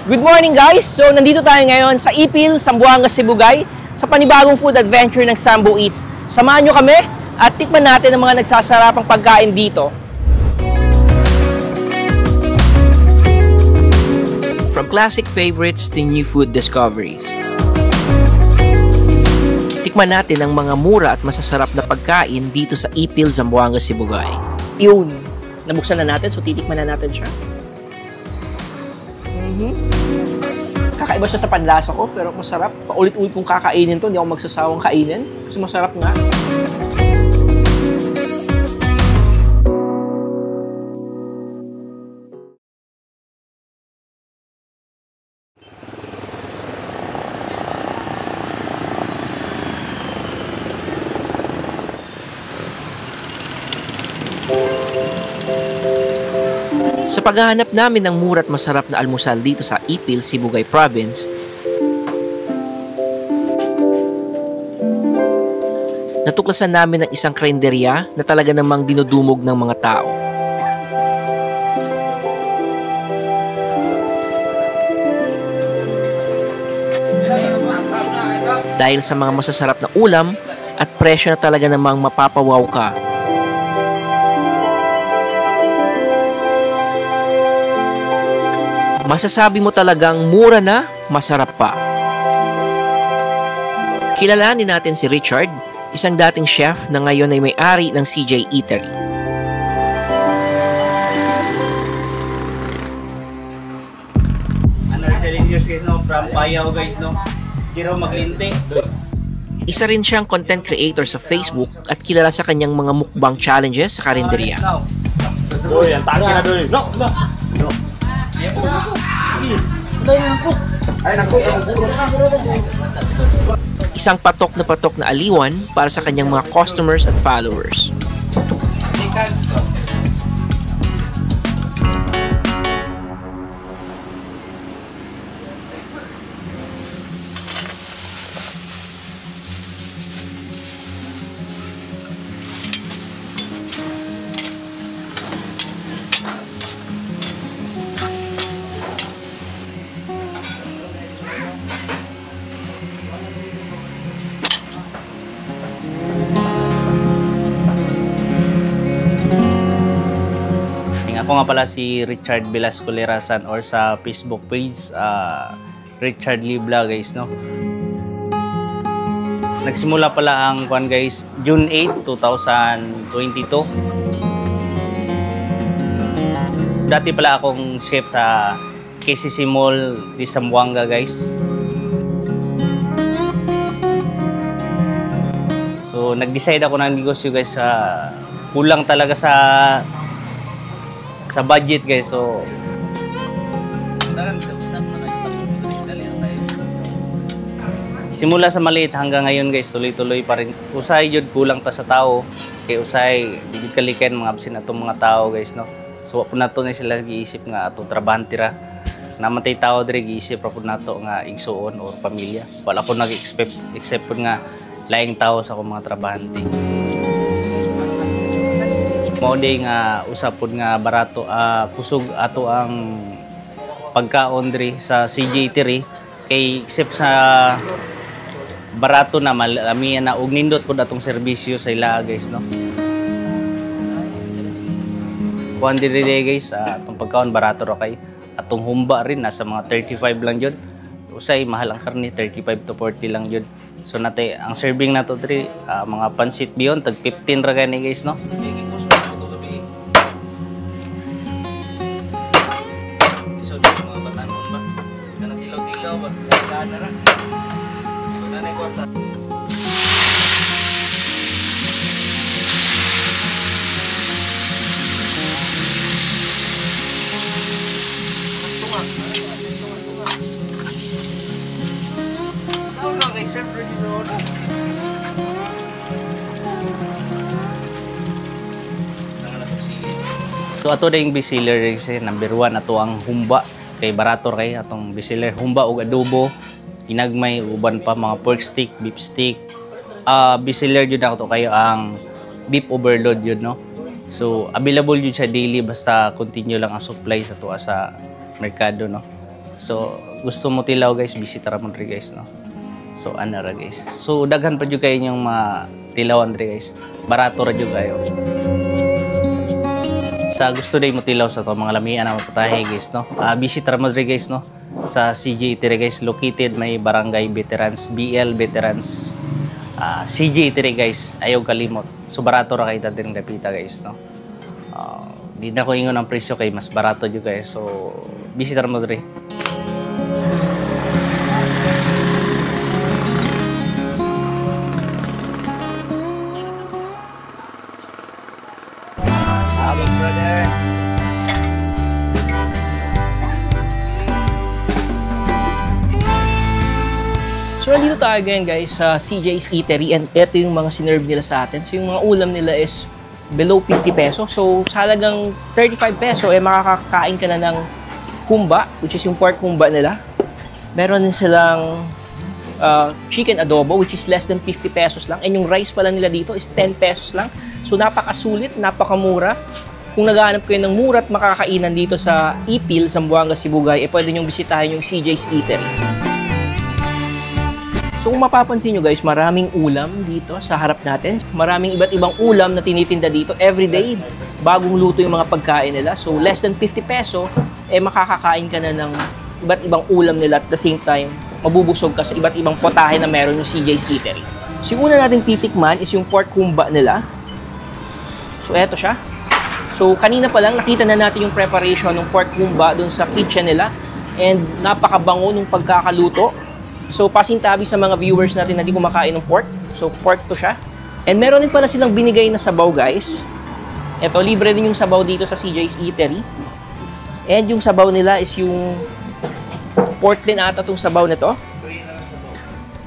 Good morning guys! So nandito tayo ngayon sa Ipil, Zamboanga, Sibugay sa panibagong food adventure ng Sambo Eats. Samahan nyo kami at tikman natin ang mga nagsasarapang pagkain dito. From classic favorites to new food discoveries. Tikman natin ang mga mura at masasarap na pagkain dito sa Ipil, Zamboanga, Sibugay. Yun! Nabuksan na natin, so titikman na natin siya. Kakaiba siya sa panlasa ko, pero masarap. Paulit-ulit kong kakainin to, hindi ako magsasawang kainin. Kasi masarap nga. Sa paghahanap namin ng mura at masarap na almusal dito sa Ipil, Sibugay Province, natuklasan namin ang isang karinderya na talaga namang dinudumog ng mga tao. Dahil sa mga masasarap na ulam at presyo na talaga namang mapapawaw ka. Masasabi mo talagang mura na, masarap pa. Kilalanin natin si Richard, isang dating chef na ngayon ay may-ari ng CJ Eatery. Another challengers guys, no? From Payaw guys, no? Jiro Maglinting. Isa rin siyang content creator sa Facebook at kilala sa kanyang mga mukbang challenges sa karinderya. Doy, ang tangi na doy. No, no. No. Isang patok na aliwan para sa kanyang mga customers at followers. Ako nga pala si Richard Velasco Lerasan or sa Facebook page Richard Libla guys, no. Nagsimula pala ang kuan guys June 8, 2022. Dati pala akong chef sa KCC Mall di Zamboanga guys. So nag-decide ako ng negosyo guys sa kulang talaga sa budget guys, so simula sa maliit hanggang ngayon guys, tuloy-tuloy pa rin. Usay jud kulang ta sa tao, kay usay di kalikan mga absent atong mga tao guys, no. So po nato na sila giisip nga atong trabahante ra. Namatay tao diri giisip ra pud nato nga igsuon or pamilya. Wala ko nag-expect except pud nga laing tao sa akong mga trabahante. Mao day nga usapod nga barato kusog ato ang pagkaon diri sa CJ Eatery kay except sa barato na malami na og nindot pud atong serbisyo sa ila guys, no. Kuan diri guys atong pagkaon barato ra kay atong humba rin nasa mga 35 lang jud. Usay mahal ang karne 35 to 40 lang jud. So natay ang serving nato diri mga pansit beyond tag 15 ra gani guys, no. So ato ding bestseller kasi number 1 ato ang humba kay barato kay atong bestseller humba ug adobo, inagmay uban pa mga pork stick, beef stick. Bestseller jud ato kayo ang beef overload yun, no? So available yun siya daily basta continue lang ang supply sa tuwa sa merkado, no? So gusto mo tilaw guys, bisita ra mo diri guys no. So ana ra guys. So daghan pa jud kayo yung tilawan diri guys. Barato ra jud kayo. Sa gusto day mo tilaw sa to mga lamian na maputahe guys no. Bisita ra mo diri guys no. Sa CJ Itiri guys, located may Barangay Veterans, BL Veterans, CJ Itiri guys, ayaw kalimot. So barato ra kay dating dapita guys no. Di na ko ingon ang presyo kay mas barato jud guys. So bisita mo diri. So, nandito tayo ngayon guys sa CJ's Eatery and ito yung mga sinerve nila sa atin. So, yung mga ulam nila is below 50 peso. So, sa halagang 35 peso, makakakain ka na ng humba, which is yung pork humba nila. Meron din silang chicken adobo, which is less than 50 pesos lang. And yung rice pala nila dito is 10 pesos lang. So, napakasulit, napakamura. Kung naghahanap kayo ng mura at makakainan dito sa Ipil, Zamboanga, Sibugay, pwede nyo bisitahin yung CJ's Eatery. So kung mapapansin nyo guys, maraming ulam dito sa harap natin. Maraming iba't ibang ulam na tinitinda dito. Everyday, bagong luto yung mga pagkain nila. So less than 50 peso, makakakain ka na ng iba't ibang ulam nila at the same time, mabubusog ka sa iba't ibang potahe na meron yung CJ's Eatery. So yung una nating titikman is yung pork humba nila. So eto siya. So kanina pa lang nakita na natin yung preparation ng pork humba dun sa kitchen nila. And napakabango nung pagkakaluto. So, pasintabi sa mga viewers natin na di kumakain ng pork. So, pork to siya. And meron din pala silang binigay na sabaw, guys. Ito, libre din yung sabaw dito sa CJ's Eatery. And yung sabaw nila is yung pork din ata itong sabaw nito.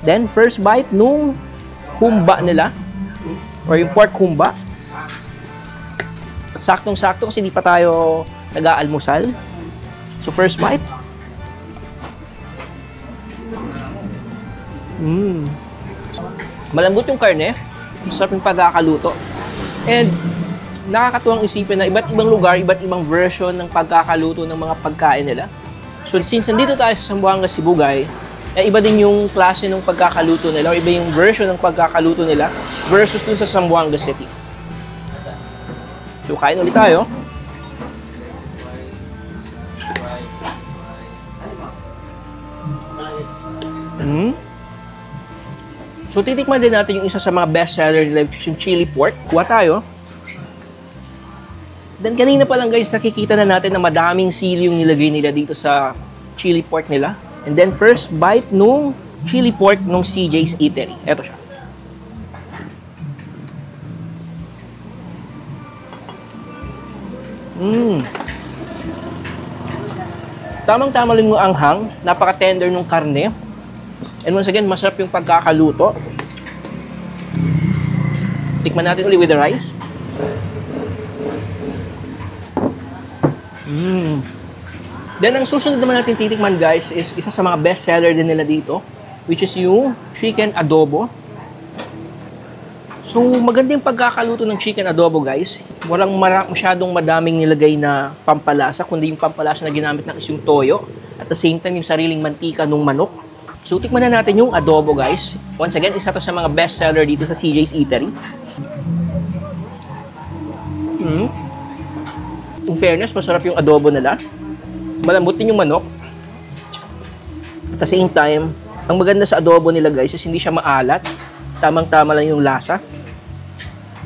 Then, first bite nung humba nila. Or yung pork humba. Saktong-sakto kasi di pa tayo nag-aalmusal. So, first bite. Malambot yung karne, masarap yung pagkakaluto. And nakakatuwang isipin na iba't ibang lugar, iba't ibang version ng pagkakaluto ng mga pagkain nila. So since nandito tayo sa Zamboanga, Sibugay, iba din yung klase ng pagkakaluto nila o iba yung version ng pagkakaluto nila versus dun sa Zamboanga City. So kain ulit tayo. So, titikman din natin yung isa sa mga best seller nila, which is yung chili pork. Kuha tayo. Then, kanina pa lang guys, nakikita na natin na madaming sili yung nilagay nila dito sa chili pork nila. And then, first bite nung chili pork nung CJ's Eatery. Eto siya. Tamang-tama lang yung anghang. Napaka-tender nung karne. And once again, masarap yung pagkakaluto. Tikman natin ulit with the rice. Then, ang susunod naman natin titikman guys is isa sa mga best seller din nila dito, which is yung chicken adobo. So, maganda yung pagkakaluto ng chicken adobo guys. Walang masyadong madaming nilagay na pampalasa, kundi yung pampalasa na ginamit ng is yung toyo. At the same time, yung sariling mantika ng manok. So, tikman na natin yung adobo, guys. Once again, isa to sa mga best seller dito sa CJ's Eatery. In fairness, masarap yung adobo nila. Malambot din yung manok. At the same time, ang maganda sa adobo nila, guys, is hindi siya maalat. Tamang-tama lang yung lasa.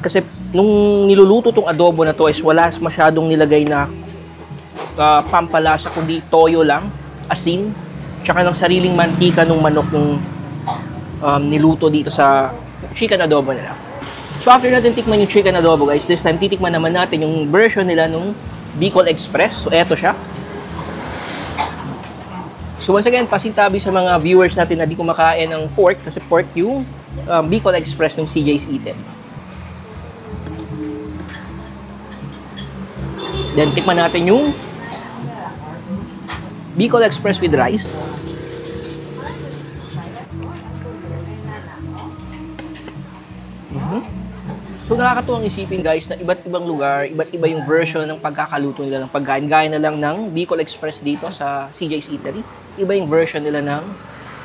Kasi, nung niluluto tong adobo na to, is wala masyadong nilagay na pampalasa, kundi toyo lang, asin, tsaka ng sariling mantika ng manok yung niluto dito sa chicken adobo nila. So after natin tikman yung chicken adobo guys, this time titikman naman natin yung version nila nung Bicol Express. So eto siya. So once again, pasintabi sa mga viewers natin na di kumakain ng pork kasi pork yung Bicol Express ng CJ's Eatery. Then tikman natin yung Bicol Express with rice. So So nakakatuwang isipin guys na iba't ibang lugar, iba't iba yung version ng pagkakaluto nila ng pagkain. Gaya na lang ng Bicol Express dito sa CJ's Eatery. Iba yung version nila ng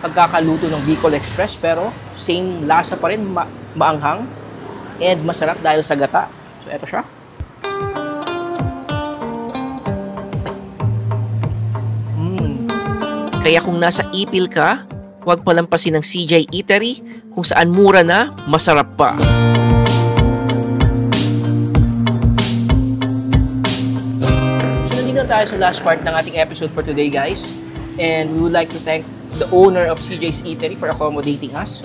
pagkakaluto ng Bicol Express pero same lasa pa rin, maanghang and masarap dahil sa gata. So eto siya. Kaya kung nasa Ipil ka, huwag palampasin ng CJ Eatery kung saan mura na, masarap pa. So nandito na tayo sa last part ng ating episode for today guys. And we would like to thank the owner of CJ's Eatery for accommodating us.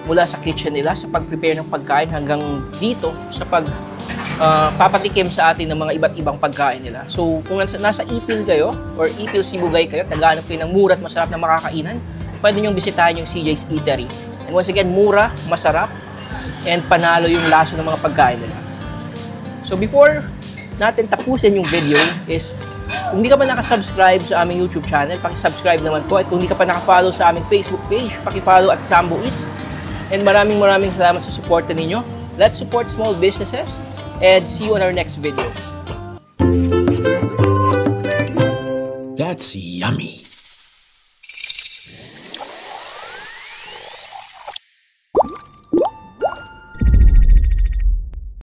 Mula sa kitchen nila, sa pag-prepare ng pagkain hanggang dito sa papatikim sa atin ng mga iba't ibang pagkain nila. So, kung nasa Ipil kayo or Ipil Sibugay kayo, naghahanap kayo ng mura at masarap na makakainan, pwede nyo bisitahin yung CJ's Eatery. And once again, mura, masarap, and panalo yung laso ng mga pagkain nila. So, before natin tapusin yung video is, kung hindi ka pa nakasubscribe sa aming YouTube channel, pakisubscribe naman po. At kung hindi ka pa nakafollow sa aming Facebook page, pakifollow at Sambo Eats. And maraming salamat sa suporta ninyo. Let's support small businesses. And see you on our next video. That's yummy.